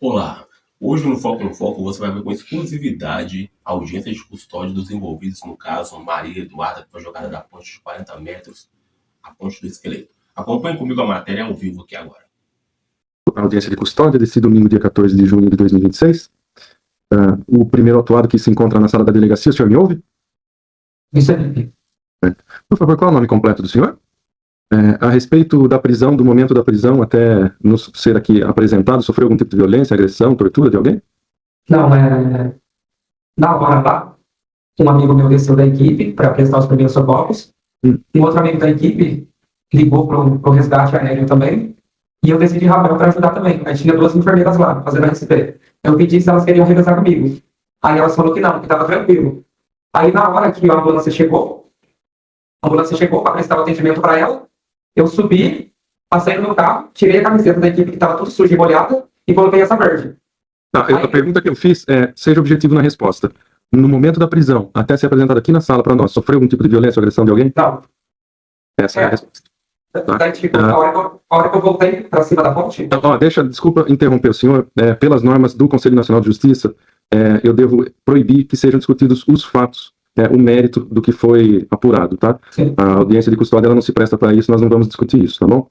Olá, hoje no Foco você vai ver com exclusividade a audiência de custódia dos envolvidos no caso Maria Eduarda, que foi jogada da ponte de 40 metros, a ponte do esqueleto. Acompanhe comigo a matéria ao vivo aqui agora. A audiência de custódia desse domingo, dia 14 de junho de 2026. O primeiro autuado que se encontra na sala da delegacia, o senhor me ouve? Isso aí. Por favor, qual é o nome completo do senhor? A respeito da prisão, do momento da prisão até nos ser aqui apresentado, sofreu algum tipo de violência, agressão, tortura de alguém? Não, na hora lá, um amigo meu desceu da equipe para prestar os primeiros socorros. Um outro amigo da equipe ligou pro resgate aéreo também. E eu decidi rapidão para ajudar também. Aí tinha 2 enfermeiras lá, fazendo a RCP. Eu pedi se elas queriam revezar comigo. Aí elas falaram que não, que estava tranquilo. Aí na hora que a ambulância chegou para prestar o atendimento para ela, eu subi, passei no meu carro, tirei a camiseta da equipe que estava tudo suja e molhada e coloquei essa verde. A pergunta que eu fiz seja objetivo na resposta. No momento da prisão, até ser apresentado aqui na sala para nós, sofreu algum tipo de violência ou agressão de alguém? Não. Essa é a resposta. Daí, tipo, a hora que eu voltei para cima da ponte... Desculpa interromper o senhor. Pelas normas do Conselho Nacional de Justiça, eu devo proibir que sejam discutidos os fatos, o mérito do que foi apurado, tá? Sim. A audiência de custódia ela não se presta para isso, nós não vamos discutir isso, tá bom?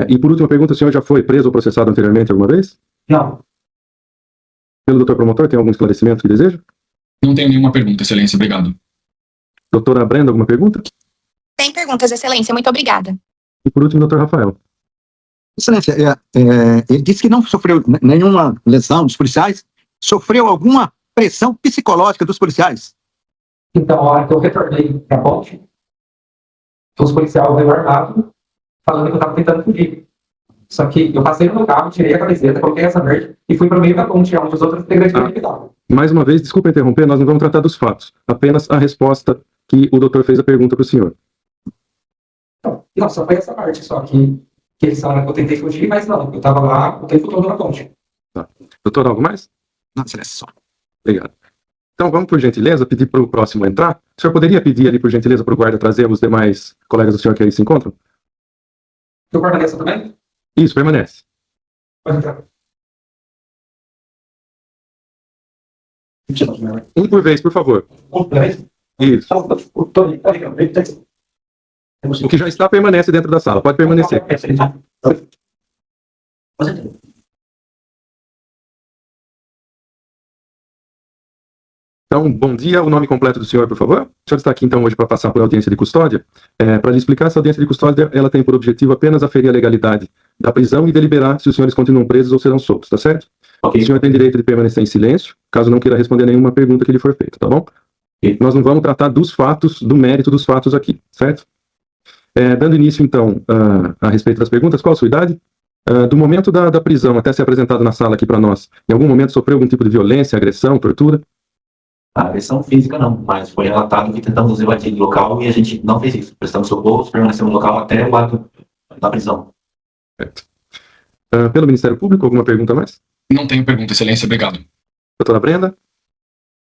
E por última pergunta, o senhor já foi preso ou processado anteriormente alguma vez? Não. Pelo doutor promotor, tem algum esclarecimento que deseja? Não tenho nenhuma pergunta, excelência, obrigado. Doutora Brenda, alguma pergunta? Tem perguntas, excelência, muito obrigada. E por último, doutor Rafael. Excelência, ele disse que não sofreu nenhuma lesão dos policiais, sofreu alguma pressão psicológica dos policiais. Então, a hora que eu retornei para a ponte, os policiais veio armado, falando que eu estava tentando fugir. Só que eu passei no meu carro, tirei a camiseta, coloquei essa verde e fui para o meio da ponte, onde os outros integrantes da equipe estavam. Mais uma vez, desculpa interromper, nós não vamos tratar dos fatos, apenas a resposta que o doutor fez a pergunta para o senhor. Não, só foi essa parte, só que eles falaram que eu tentei fugir, mas não, eu estava lá o tempo todo na ponte. Tá. Doutor, algo mais? Não, excelência, só. Obrigado. Então, vamos, por gentileza, pedir para o próximo entrar. O senhor poderia pedir ali, por gentileza, para o guarda trazer os demais colegas do senhor que aí se encontram? Eu permaneço também? Isso, permanece. Pode entrar. Um por vez, por favor. Isso. O que já está permanece dentro da sala. Pode permanecer. Então, bom dia. O nome completo do senhor, por favor. O senhor está aqui, então, hoje para passar por audiência de custódia. Para lhe explicar, essa audiência de custódia, ela tem por objetivo apenas aferir a legalidade da prisão e deliberar se os senhores continuam presos ou serão soltos, tá certo? Okay. O senhor tem direito de permanecer em silêncio, caso não queira responder nenhuma pergunta que lhe for feita, tá bom? Okay. Nós não vamos tratar dos fatos, do mérito dos fatos aqui, certo? Dando início, então, a respeito das perguntas, qual a sua idade? Do momento da prisão até ser apresentado na sala aqui para nós, em algum momento sofreu algum tipo de violência, agressão, tortura? A agressão física não, mas foi relatado que tentamos evadir do local e a gente não fez isso. Prestamos socorro, permanecemos no local até o ato da prisão. Certo. Pelo Ministério Público, alguma pergunta a mais? Não tenho pergunta, excelência, obrigado. Doutora Brenda?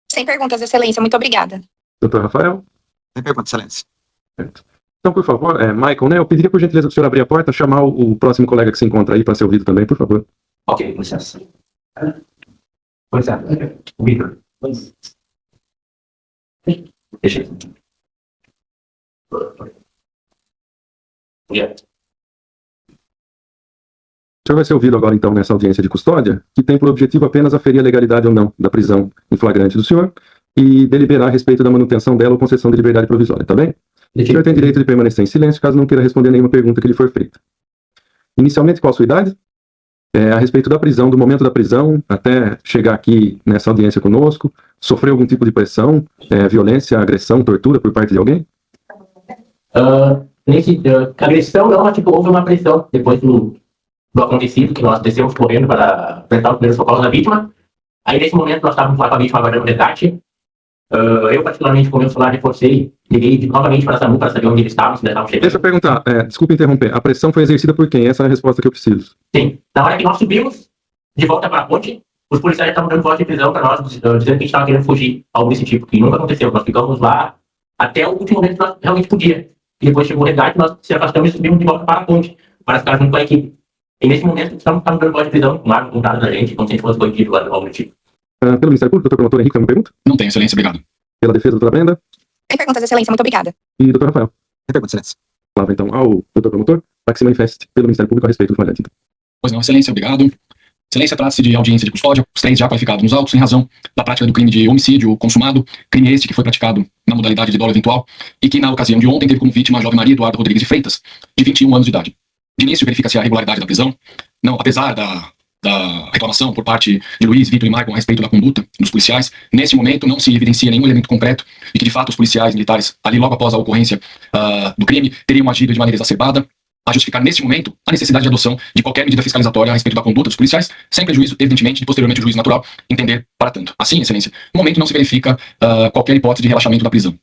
Sem perguntas, excelência, muito obrigada. Doutor Rafael? Sem pergunta, excelência. Certo. Então, por favor, Michael, né, eu pediria por gentileza que o senhor abrir a porta, chamar o próximo colega que se encontra aí para ser ouvido também, por favor. Ok, com licença. Com licença. O Victor. Deixa aí. Yeah. O senhor vai ser ouvido agora, então, nessa audiência de custódia, que tem por objetivo apenas aferir a legalidade ou não da prisão em flagrante do senhor e deliberar a respeito da manutenção dela ou concessão de liberdade provisória, tá bem? O senhor tem direito de permanecer em silêncio, caso não queira responder nenhuma pergunta que lhe for feita. Inicialmente, qual a sua idade? A respeito da prisão, do momento da prisão, até chegar aqui nessa audiência conosco, sofreu algum tipo de pressão, violência, agressão, tortura por parte de alguém? Agressão não, mas tipo, houve uma pressão depois do acontecido, que nós descemos correndo para prestar os primeiros socorros da vítima. Aí, nesse momento, nós estávamos lá com a vítima aguardando o resgate. Eu, particularmente, com o meu celular, reforcei, liguei novamente para a SAMU para saber onde eles estavam, se eles estavam chegando. Deixa eu perguntar, desculpa interromper, a pressão foi exercida por quem? Essa é a resposta que eu preciso. Sim, na hora que nós subimos de volta para a ponte, os policiais estavam dando voz de prisão para nós, dizendo que a gente estava querendo fugir, algo desse tipo, que nunca aconteceu. Nós ficamos lá até o último momento que nós realmente podíamos. E depois chegou o resgate, nós se afastamos e subimos de volta para a ponte, para ficar junto com a equipe. E nesse momento, estamos dando voz de prisão, uma arma apontada na gente, como se a gente fosse bandido ou algo do tipo. Pelo Ministério Público, doutor promotor Henrique, tem uma pergunta? Não tem, excelência, obrigado. Pela defesa, doutora Brenda Sem perguntas, excelência, muito obrigada. e doutor Rafael. Sem pergunta, excelência. Palavra então ao doutor promotor para que se manifeste pelo Ministério Público a respeito do flagrante. Então. Pois não, excelência, obrigado. Excelência, trata-se de audiência de custódia, os 3 já qualificados nos autos, em razão da prática do crime de homicídio consumado, crime este que foi praticado na modalidade de dolo eventual e que, na ocasião de ontem, teve como vítima a jovem Maria Eduarda Rodrigues de Freitas, de 21 anos de idade. De início, verifica-se a regularidade da prisão, não, apesar da reclamação por parte de Luiz, Vitor e Maicon a respeito da conduta dos policiais. Nesse momento, não se evidencia nenhum elemento concreto de que, de fato, os policiais militares, ali logo após a ocorrência do crime, teriam agido de maneira exacerbada, a justificar, nesse momento, a necessidade de adoção de qualquer medida fiscalizatória a respeito da conduta dos policiais, sem prejuízo, evidentemente, de posteriormente o juízo natural entender para tanto. Assim, excelência, no momento não se verifica qualquer hipótese de relaxamento da prisão.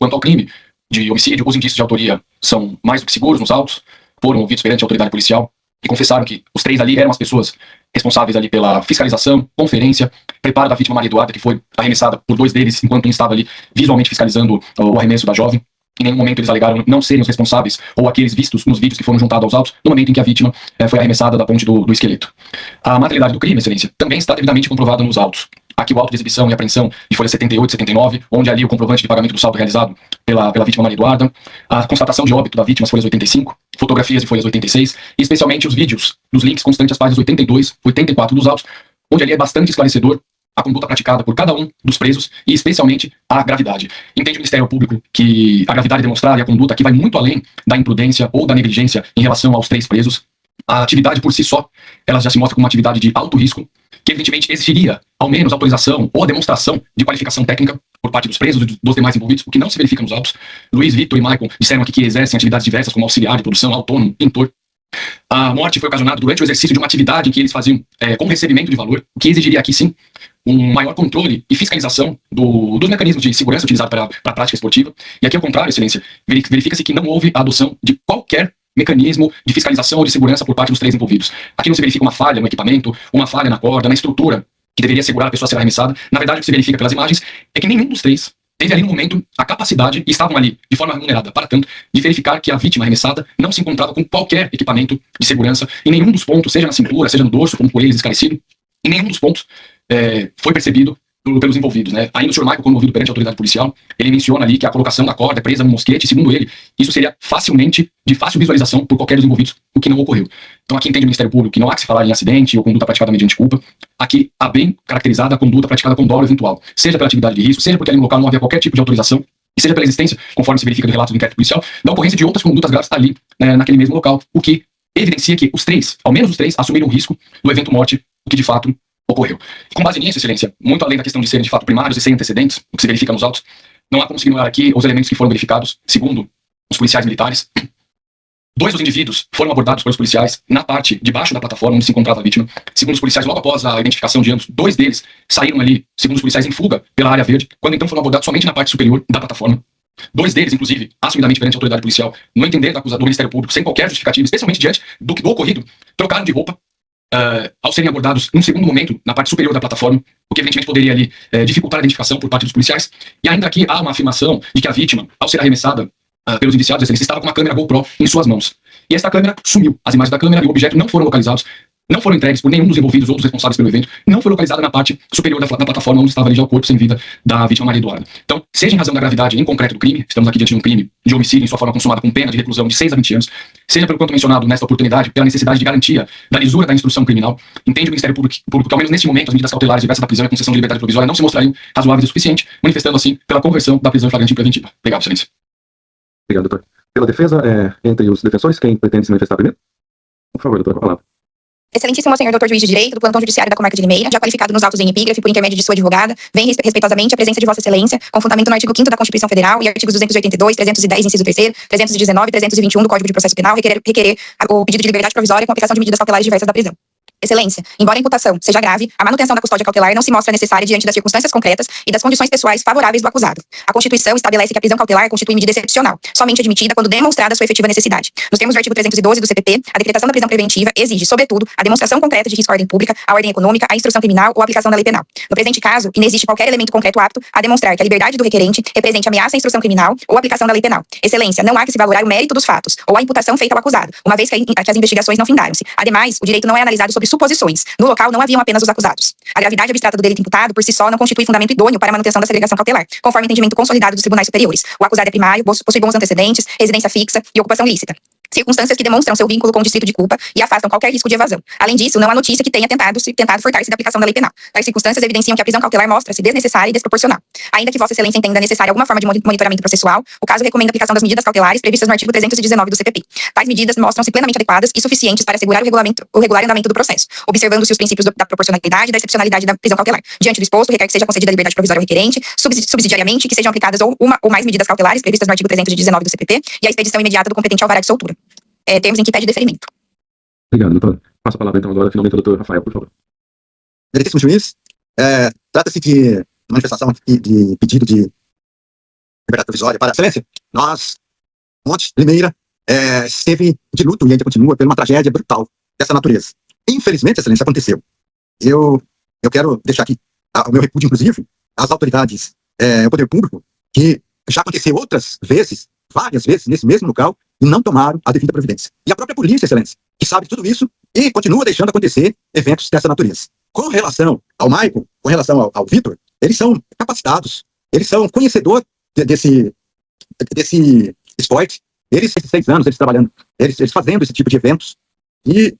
Quanto ao crime de homicídio, os indícios de autoria são mais do que seguros nos autos, foram ouvidos perante a autoridade policial e confessaram que os 3 ali eram as pessoas responsáveis ali pela fiscalização, conferência, preparo da vítima Maria Eduarda, que foi arremessada por 2 deles, enquanto um estava ali visualmente fiscalizando o arremesso da jovem. Em nenhum momento eles alegaram não serem os responsáveis ou aqueles vistos nos vídeos que foram juntados aos autos no momento em que a vítima foi arremessada da ponte do esqueleto. A materialidade do crime, excelência, também está devidamente comprovada nos autos. Aqui o auto de exibição e apreensão de folha 78 e 79, onde ali o comprovante de pagamento do saldo realizado pela vítima Maria Eduarda, a constatação de óbito da vítima, as folhas 85, fotografias de folhas 86, e especialmente os vídeos dos links constantes às páginas 82, 84 dos autos, onde ali é bastante esclarecedor a conduta praticada por cada um dos presos e especialmente a gravidade. Entende o Ministério Público que a gravidade demonstrada e a conduta aqui vai muito além da imprudência ou da negligência em relação aos 3 presos. A atividade por si só, ela já se mostra como uma atividade de alto risco, que evidentemente exigiria ao menos autorização ou a demonstração de qualificação técnica por parte dos presos e dos demais envolvidos, o que não se verifica nos autos. Luiz, Vitor e Maicon disseram aqui que exercem atividades diversas como auxiliar de produção, autônomo, pintor. A morte foi ocasionada durante o exercício de uma atividade em que eles faziam com recebimento de valor, o que exigiria aqui sim um maior controle e fiscalização dos mecanismos de segurança utilizados para a prática esportiva. E aqui, ao contrário, excelência, verifica-se que não houve a adoção de qualquer mecanismo de fiscalização ou de segurança por parte dos 3 envolvidos. Aqui não se verifica uma falha no equipamento, uma falha na corda, na estrutura que deveria segurar a pessoa a ser arremessada. Na verdade, o que se verifica pelas imagens é que nenhum dos 3 teve ali no momento a capacidade, e estavam ali de forma remunerada para tanto, de verificar que a vítima arremessada não se encontrava com qualquer equipamento de segurança em nenhum dos pontos, seja na cintura, seja no dorso, como por eles esclarecido, em nenhum dos pontos foi percebido pelos envolvidos, né? Ainda o Sr. Michael, quando ouvido perante a autoridade policial, ele menciona ali que a colocação da corda presa no mosquete, segundo ele, isso seria facilmente de fácil visualização por qualquer dos envolvidos, o que não ocorreu. Então aqui entende o Ministério Público que não há que se falar em acidente ou conduta praticada mediante culpa. Aqui há bem caracterizada a conduta praticada com dolo eventual, seja pela atividade de risco, seja porque ali no local não havia qualquer tipo de autorização, e seja pela existência, conforme se verifica no relato do inquérito policial, da ocorrência de outras condutas graves ali, naquele mesmo local, o que evidencia que os 3, ao menos os 3, assumiram o risco do evento morte, o que de fato ocorreu. E com base nisso, excelência, muito além da questão de serem de fato primários e sem antecedentes, o que se verifica nos autos, não há como se ignorar aqui os elementos que foram verificados, segundo os policiais militares. 2 dos indivíduos foram abordados pelos policiais na parte de baixo da plataforma onde se encontrava a vítima. Segundo os policiais, logo após a identificação de ambos, 2 deles saíram ali, segundo os policiais, em fuga pela área verde, quando então foram abordados somente na parte superior da plataforma. 2 deles, inclusive, assumidamente perante a autoridade policial, no entender do Ministério Público, sem qualquer justificativa, especialmente diante do ocorrido, trocaram de roupa, ao serem abordados num segundo momento na parte superior da plataforma, o que evidentemente poderia ali dificultar a identificação por parte dos policiais. E ainda aqui há uma afirmação de que a vítima, ao ser arremessada pelos indiciados, ele estava com uma câmera GoPro em suas mãos. E esta câmera sumiu. As imagens da câmera e o objeto não foram localizados, não foram entregues por nenhum dos envolvidos ou dos responsáveis pelo evento, não foi localizada na parte superior da plataforma onde estava ali já o corpo sem vida da vítima Maria Eduarda. Então, seja em razão da gravidade em concreto do crime, estamos aqui diante de um crime de homicídio em sua forma consumada com pena de reclusão de 6 a 20 anos, seja pelo quanto mencionado nesta oportunidade, pela necessidade de garantia da lisura da instrução criminal, entende o Ministério Público que, ao menos nesse momento, as medidas cautelares diversas da prisão e a concessão de liberdade provisória não se mostrariam razoáveis o suficiente, manifestando assim pela conversão da prisão em flagrante preventiva. Obrigado, excelência. Obrigado, doutor. Pela defesa, entre os defensores, quem pretende se manifestar primeiro? Por favor, doutor, com a palavra. Excelentíssimo senhor doutor juiz de direito do plantão judiciário da comarca de Limeira, já qualificado nos autos em epígrafe por intermédio de sua advogada, vem respeitosamente a presença de vossa excelência, com fundamento no artigo 5º da Constituição Federal e artigos 282, 310, inciso 3º, 319 e 321 do Código de Processo Penal, requerer o pedido de liberdade provisória com aplicação de medidas cautelares diversas da prisão. Excelência, embora a imputação seja grave, a manutenção da custódia cautelar não se mostra necessária diante das circunstâncias concretas e das condições pessoais favoráveis do acusado. A Constituição estabelece que a prisão cautelar constitui medida excepcional, somente admitida quando demonstrada sua efetiva necessidade. Nos termos do artigo 312 do CPP, a decretação da prisão preventiva exige, sobretudo, a demonstração concreta de risco à ordem pública, à ordem econômica, à instrução criminal ou à aplicação da lei penal. No presente caso, inexiste qualquer elemento concreto apto a demonstrar que a liberdade do requerente represente ameaça à instrução criminal ou à aplicação da lei penal. Excelência, não há que se valorar o mérito dos fatos ou a imputação feita ao acusado, uma vez que as investigações não findaram-se. Ademais, o direito não é analisado sobre suposições. No local não haviam apenas os acusados. A gravidade abstrata do delito imputado, por si só, não constitui fundamento idôneo para a manutenção da segregação cautelar, conforme o entendimento consolidado dos tribunais superiores. O acusado é primário, possui bons antecedentes, residência fixa e ocupação lícita. Circunstâncias que demonstram seu vínculo com o distrito de culpa e afastam qualquer risco de evasão. Além disso, não há notícia que tenha tentado furtar-se da aplicação da lei penal. Tais circunstâncias evidenciam que a prisão cautelar mostra-se desnecessária e desproporcional. Ainda que Vossa Excelência entenda necessária alguma forma de monitoramento processual, o caso recomenda a aplicação das medidas cautelares previstas no artigo 319 do CPP. Tais medidas mostram-se plenamente adequadas e suficientes para assegurar o regular andamento do processo, observando-se os princípios da proporcionalidade e da excepcionalidade da prisão cautelar. Diante do exposto, requer que seja concedida a liberdade provisória ao requerente, subsidiariamente que sejam aplicadas uma ou mais medidas cautelares previstas no artigo 319 do CPP e a expedição imediata do competente alvará de soltura. Termos em que pede deferimento. Obrigado, doutor. Passo a palavra, então, agora, finalmente, ao doutor Rafael, por favor. Excelentíssimo juiz, trata-se de manifestação de pedido de liberdade provisória para a excelência. Nós, ontem, Limeira, esteve de luto e ainda continua por uma tragédia brutal dessa natureza. Infelizmente, excelência, aconteceu. Eu quero deixar aqui o meu repúdio, inclusive, às autoridades, ao poder público, que já aconteceu outras vezes, várias vezes, nesse mesmo local, e não tomaram a devida providência. E a própria polícia, excelência, que sabe de tudo isso e continua deixando acontecer eventos dessa natureza. Com relação ao Maicon, com relação ao Vitor, eles são capacitados, eles são conhecedores desse esporte. Eles, esses 6 anos, eles trabalhando, eles fazendo esse tipo de eventos. E,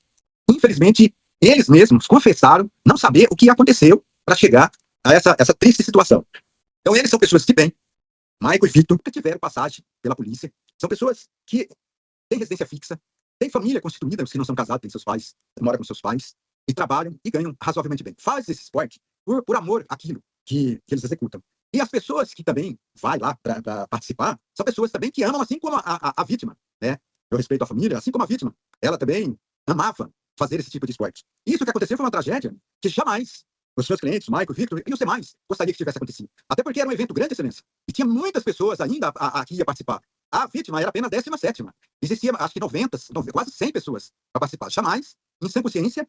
infelizmente, eles mesmos confessaram não saber o que aconteceu para chegar a essa triste situação. Então, eles são pessoas de bem. Maicon e Vitor que tiveram passagem pela polícia. São pessoas que têm residência fixa, têm família constituída, os que não são casados, têm seus pais, moram com seus pais, e trabalham e ganham razoavelmente bem. Faz esse esporte por amor àquilo que eles executam. E as pessoas que também vai lá para participar, são pessoas também que amam, assim como a vítima, né? Eu respeito a família, assim como a vítima. Ela também amava fazer esse tipo de esporte. Isso que aconteceu foi uma tragédia que jamais os seus clientes, Maicon, Victor e os demais, gostaria que tivesse acontecido. Até porque era um evento grande, excelência. E tinha muitas pessoas ainda aqui a participar. A vítima era apenas 17ª. Existia, acho que 90, quase 100 pessoas para participar. Jamais, em sã consciência,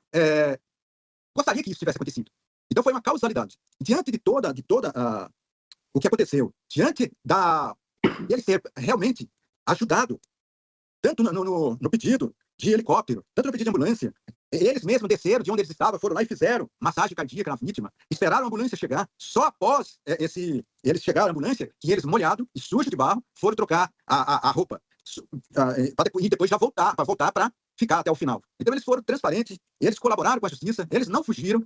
gostaria que isso tivesse acontecido. Então foi uma causalidade. Diante de toda o que aconteceu, diante de ele ser realmente ajudado, tanto no pedido de helicóptero, tanto no pedido de ambulância, eles mesmos desceram de onde eles estavam, foram lá e fizeram massagem cardíaca na vítima, esperaram a ambulância chegar. Só após eles chegaram à ambulância, que eles molhados e sujos de barro, foram trocar a roupa. E depois já voltar para ficar até o final. Então eles foram transparentes, eles colaboraram com a justiça, eles não fugiram.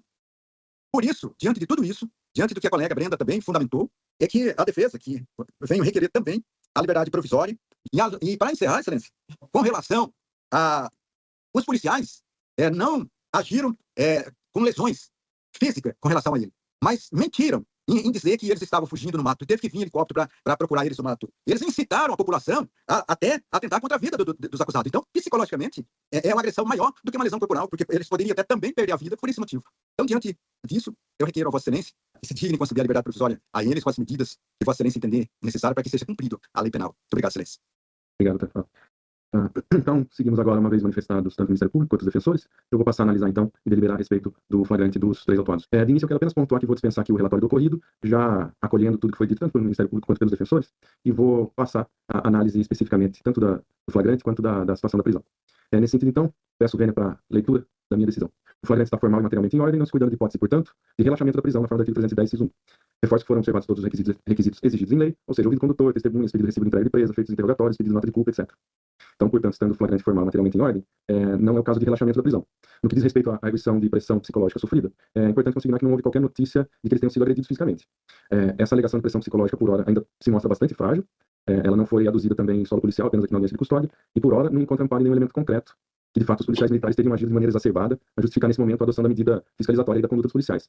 Por isso, diante de tudo isso, diante do que a colega Brenda também fundamentou, é que a defesa, que venho requerer também a liberdade provisória, e para encerrar, excelência, com relação a os policiais não agiram com lesões físicas com relação a ele, mas mentiram em dizer que eles estavam fugindo no mato, e teve que vir helicóptero para procurar eles no mato. Eles incitaram a população até a atentar contra a vida dos acusados. Então, psicologicamente, é uma agressão maior do que uma lesão corporal, porque eles poderiam até também perder a vida por esse motivo. Então, diante disso, eu requeiro a Vossa Excelência que se dignem conceder a liberdade provisória a eles com as medidas que Vossa Excelência entender necessário para que seja cumprido a lei penal. Muito obrigado, Excelência. Obrigado, Tefal. Então, seguimos agora, uma vez manifestados tanto o Ministério Público quanto os defensores. Eu vou passar a analisar, então, e deliberar a respeito do flagrante dos 3 autuados. De início, eu quero apenas pontuar que vou dispensar aqui o relatório do ocorrido, já acolhendo tudo que foi dito tanto pelo Ministério Público quanto pelos defensores, e vou passar a análise especificamente tanto do flagrante quanto da situação da prisão. Nesse sentido, então, peço vênia para leitura da minha decisão. O flagrante está formal e materialmente em ordem, não se cuidando de hipótese, portanto, de relaxamento da prisão na forma do artigo 310, inciso 1. Reforço que foram observados todos os requisitos exigidos em lei, ou seja, ouvido condutor, testemunhas, pedido de recibo de entrega de presa, feitos interrogatórios, pedido de nota de culpa, etc. Então, portanto, estando o flagrante formal materialmente em ordem, não é o caso de relaxamento da prisão. No que diz respeito à arguição de pressão psicológica sofrida, é importante consignar que não houve qualquer notícia de que eles tenham sido agredidos fisicamente. Essa alegação de pressão psicológica, por hora, ainda se mostra bastante frágil. Ela não foi aduzida também em solo policial, apenas aqui na audiência de custódia, e por hora não encontra amparo em nenhum elemento concreto que, de fato, os policiais militares teriam agido de maneira exacerbada a justificar nesse momento a adoção da medida fiscalizatória e da conduta dos policiais.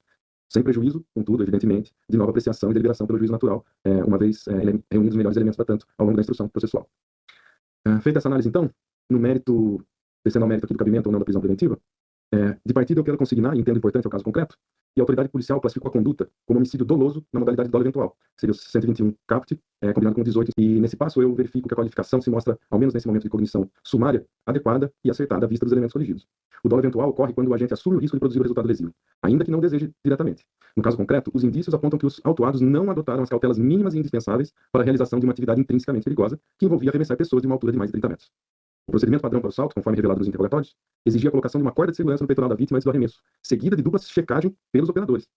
Sem prejuízo, contudo, evidentemente, de nova apreciação e deliberação pelo juízo natural, uma vez reunidos os melhores elementos para tanto ao longo da instrução processual. Feita essa análise, então, no mérito, descendo ao mérito aqui do cabimento ou não da prisão preventiva, De partida, eu quero consignar, e entendo importante o caso concreto, e a autoridade policial classificou a conduta como homicídio doloso na modalidade de dolo eventual, que seria o 121 caput, combinado com o 18. E nesse passo eu verifico que a qualificação se mostra, ao menos nesse momento de cognição sumária, adequada e acertada à vista dos elementos coligidos. O dolo eventual ocorre quando o agente assume o risco de produzir o resultado lesivo, ainda que não deseje diretamente. No caso concreto, os indícios apontam que os autuados não adotaram as cautelas mínimas e indispensáveis para a realização de uma atividade intrinsecamente perigosa que envolvia arremessar pessoas de uma altura de mais de 30 metros. O procedimento padrão para o salto, conforme revelado nos interrogatórios, exigia a colocação de uma corda de segurança no peitoral da vítima antes do arremesso, seguida de dupla checagem pelos operadores.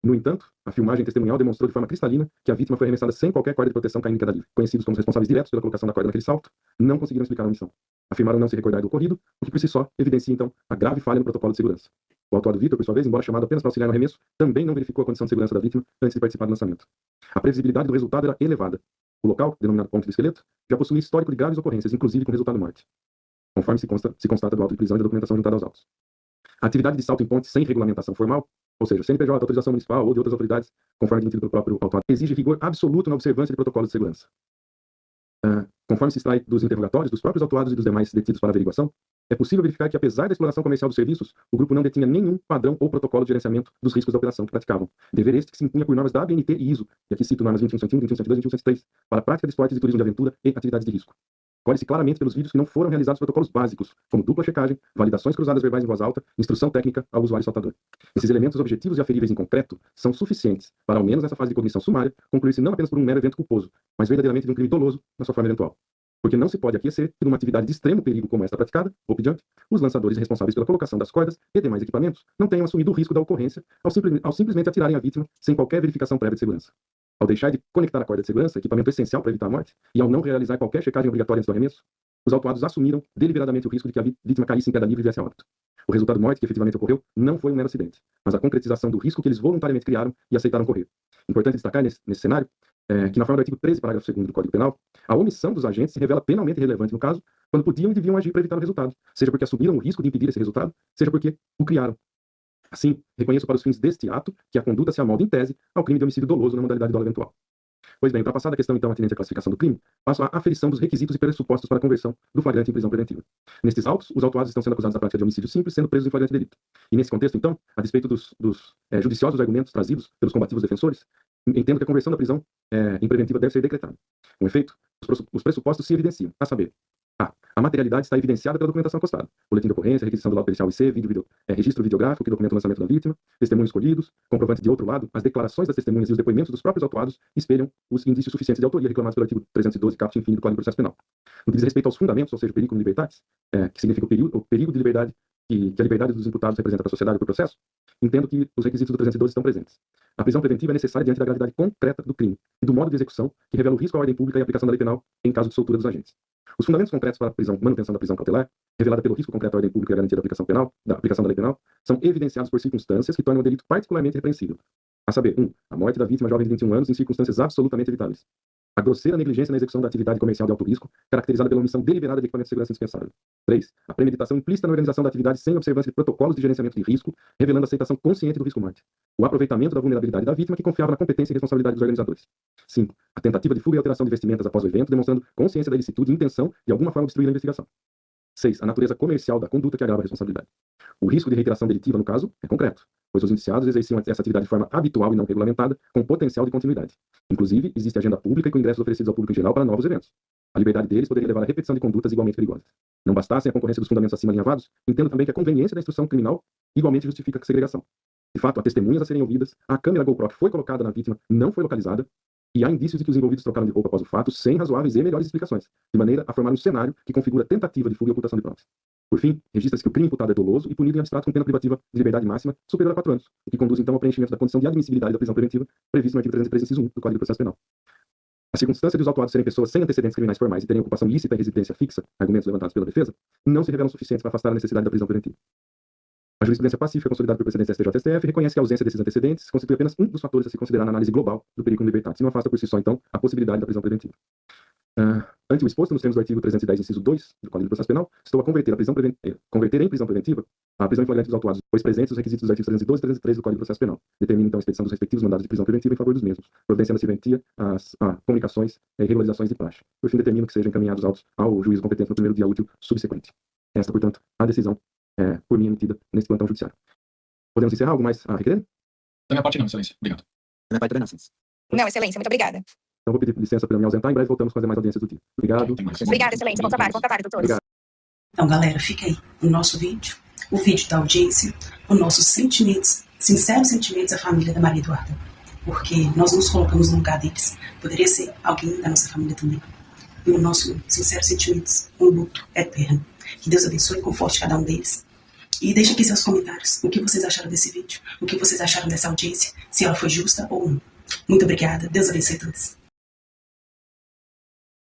No entanto, a filmagem testemunhal demonstrou de forma cristalina que a vítima foi arremessada sem qualquer corda de proteção caindo em queda livre. Conhecidos como os responsáveis diretos pela colocação da corda naquele salto, não conseguiram explicar a omissão. Afirmaram não se recordar do ocorrido, o que por si só evidencia, então, a grave falha no protocolo de segurança. O autuado Vitor, por sua vez, embora chamado apenas para auxiliar no arremesso, também não verificou a condição de segurança da vítima antes de participar do lançamento. A previsibilidade do resultado era elevada. O local, denominado ponto do esqueleto, já possuía histórico de graves ocorrências, inclusive com resultado morte, conforme se constata do auto de prisão e da documentação juntada aos autos. A atividade de salto em ponte sem regulamentação formal, ou seja, CNPJ, autorização municipal ou de outras autoridades, conforme admitido pelo próprio autuado, exige rigor absoluto na observância de protocolos de segurança. Conforme se extrai dos interrogatórios dos próprios autuados e dos demais detidos para averiguação, é possível verificar que, apesar da exploração comercial dos serviços, o grupo não detinha nenhum padrão ou protocolo de gerenciamento dos riscos da operação que praticavam. Dever este que se impunha por normas da ABNT e ISO, e aqui cito normas 21.101, 21.102 e 21.103, para a prática de esportes de turismo de aventura e atividades de risco. Colhe-se claramente pelos vídeos que não foram realizados protocolos básicos, como dupla checagem, validações cruzadas verbais em voz alta, instrução técnica ao usuário saltador. Esses elementos objetivos e aferíveis em concreto são suficientes para, ao menos nessa fase de cognição sumária, concluir-se não apenas por um mero evento culposo, mas verdadeiramente de um crime doloso na sua forma eventual. Porque não se pode aquecer que numa atividade de extremo perigo como esta praticada, rope jump, os lançadores responsáveis pela colocação das cordas e demais equipamentos não tenham assumido o risco da ocorrência ao simplesmente atirarem a vítima sem qualquer verificação prévia de segurança. Ao deixar de conectar a corda de segurança, equipamento essencial para evitar a morte, e ao não realizar qualquer checagem obrigatória antes do arremesso, os autuados assumiram deliberadamente o risco de que a vítima caísse em queda livre e viesse a óbito. O resultado morte que efetivamente ocorreu não foi um mero acidente, mas a concretização do risco que eles voluntariamente criaram e aceitaram correr. Importante destacar nesse cenário que na forma do artigo 13, parágrafo 2º do Código Penal, a omissão dos agentes se revela penalmente irrelevante no caso, quando podiam e deviam agir para evitar o resultado, seja porque assumiram o risco de impedir esse resultado, seja porque o criaram. Assim, reconheço para os fins deste ato que a conduta se amolda em tese ao crime de homicídio doloso na modalidade de dolo eventual. Pois bem, para passar da questão então atinente à classificação do crime, passo à aferição dos requisitos e pressupostos para a conversão do flagrante em prisão preventiva. Nestes autos, os autuados estão sendo acusados da prática de homicídio simples, sendo presos em flagrante delito. E nesse contexto, então, a despeito dos judiciosos argumentos trazidos pelos combativos defensores, entendo que a conversão da prisão em preventiva deve ser decretada. Com efeito, os pressupostos se evidenciam, a saber, a materialidade está evidenciada pela documentação acostada, boletim de ocorrência, requisição do laudo pericial IC, registro videográfico que documenta o lançamento da vítima, testemunhos escolhidos, comprovante de outro lado, as declarações das testemunhas e os depoimentos dos próprios autuados espelham os indícios suficientes de autoria reclamados pelo artigo 312, caput infine do Código de Processo Penal. No que diz respeito aos fundamentos, ou seja, o periculum libertatis, que significa o perigo de liberdade que a liberdade dos imputados representa para a sociedade e para o processo, entendo que os requisitos do 312 estão presentes. A prisão preventiva é necessária diante da gravidade concreta do crime e do modo de execução que revela o risco à ordem pública e à aplicação da lei penal em caso de soltura dos agentes. Os fundamentos concretos para a manutenção da prisão cautelar, revelada pelo risco concreto à ordem pública e a garantia da aplicação da lei penal, são evidenciados por circunstâncias que tornam o delito particularmente repreensível. A saber, 1. A morte da vítima jovem de 21 anos em circunstâncias absolutamente evitáveis. A grosseira negligência na execução da atividade comercial de alto risco, caracterizada pela omissão deliberada de equipamento de segurança indispensável. 3. A premeditação implícita na organização da atividade sem observância de protocolos de gerenciamento de risco, revelando a aceitação consciente do risco-morte. O aproveitamento da vulnerabilidade da vítima que confiava na competência e responsabilidade dos organizadores. 5. A tentativa de fuga e alteração de vestimentas após o evento, demonstrando consciência da ilicitude e intenção de alguma forma obstruir a investigação. 6. A natureza comercial da conduta que agrava a responsabilidade. O risco de reiteração delitiva, no caso, é concreto, pois os indiciados exerciam essa atividade de forma habitual e não regulamentada, com potencial de continuidade. Inclusive, existe agenda pública e com ingressos oferecidos ao público em geral para novos eventos. A liberdade deles poderia levar à repetição de condutas igualmente perigosas. Não bastassem a concorrência dos fundamentos acima alinhavados, entendo também que a conveniência da instrução criminal igualmente justifica a segregação. De fato, há testemunhas a serem ouvidas, a câmera GoPro que foi colocada na vítima não foi localizada, e há indícios de que os envolvidos trocaram de roupa após o fato sem razoáveis e melhores explicações, de maneira a formar um cenário que configura tentativa de fuga e ocultação de provas. Por fim, registra-se que o crime imputado é doloso e punido em abstrato com pena privativa de liberdade máxima superior a 4 anos, o que conduz então ao preenchimento da condição de admissibilidade da prisão preventiva prevista no artigo 313, inciso 1 do Código de Processo Penal. A circunstância de os autuados serem pessoas sem antecedentes criminais formais e terem ocupação lícita e residência fixa, argumentos levantados pela defesa, não se revelam suficientes para afastar a necessidade da prisão preventiva. A jurisprudência pacífica consolidada por precedentes da STJ-STF reconhece que a ausência desses antecedentes constitui apenas um dos fatores a se considerar na análise global do periculum libertatis e não afasta por si só, então, a possibilidade da prisão preventiva. Ante o exposto nos termos do artigo 310, inciso 2 do Código de Processo Penal, estou a converter em prisão preventiva a prisão em flagrante dos autuados, pois presentes os requisitos dos artigos 312 e 313 do Código de Processo Penal. Determina então a expedição dos respectivos mandados de prisão preventiva em favor dos mesmos, providenciando a serventia às comunicações e regularizações de praxe. Por fim, determino que sejam encaminhados autos ao juízo competente no primeiro dia útil subsequente. Esta, portanto, a decisão por mim emitida nesse plantão judiciário. Podemos encerrar? Algo mais a requerer? Da minha parte não, excelência. Obrigado. Da minha parte também não, excelência. Não, excelência, muito obrigada. Então, vou pedir licença para me ausentar. Em breve voltamos com as demais audiências do dia. Obrigado. Tem mais. Obrigada, excelência. Bom trabalho, doutores. Obrigado. Então, galera, fica aí o nosso vídeo, o vídeo da audiência, os nossos sentimentos, sinceros sentimentos à família da Maria Eduarda, porque nós nos colocamos no lugar deles. Poderia ser alguém da nossa família também. E o nosso sinceros sentimentos, um luto eterno. Que Deus abençoe e conforte cada um deles. E deixe aqui seus comentários. O que vocês acharam desse vídeo? O que vocês acharam dessa audiência? Se ela foi justa ou não. Muito obrigada. Deus abençoe a todos.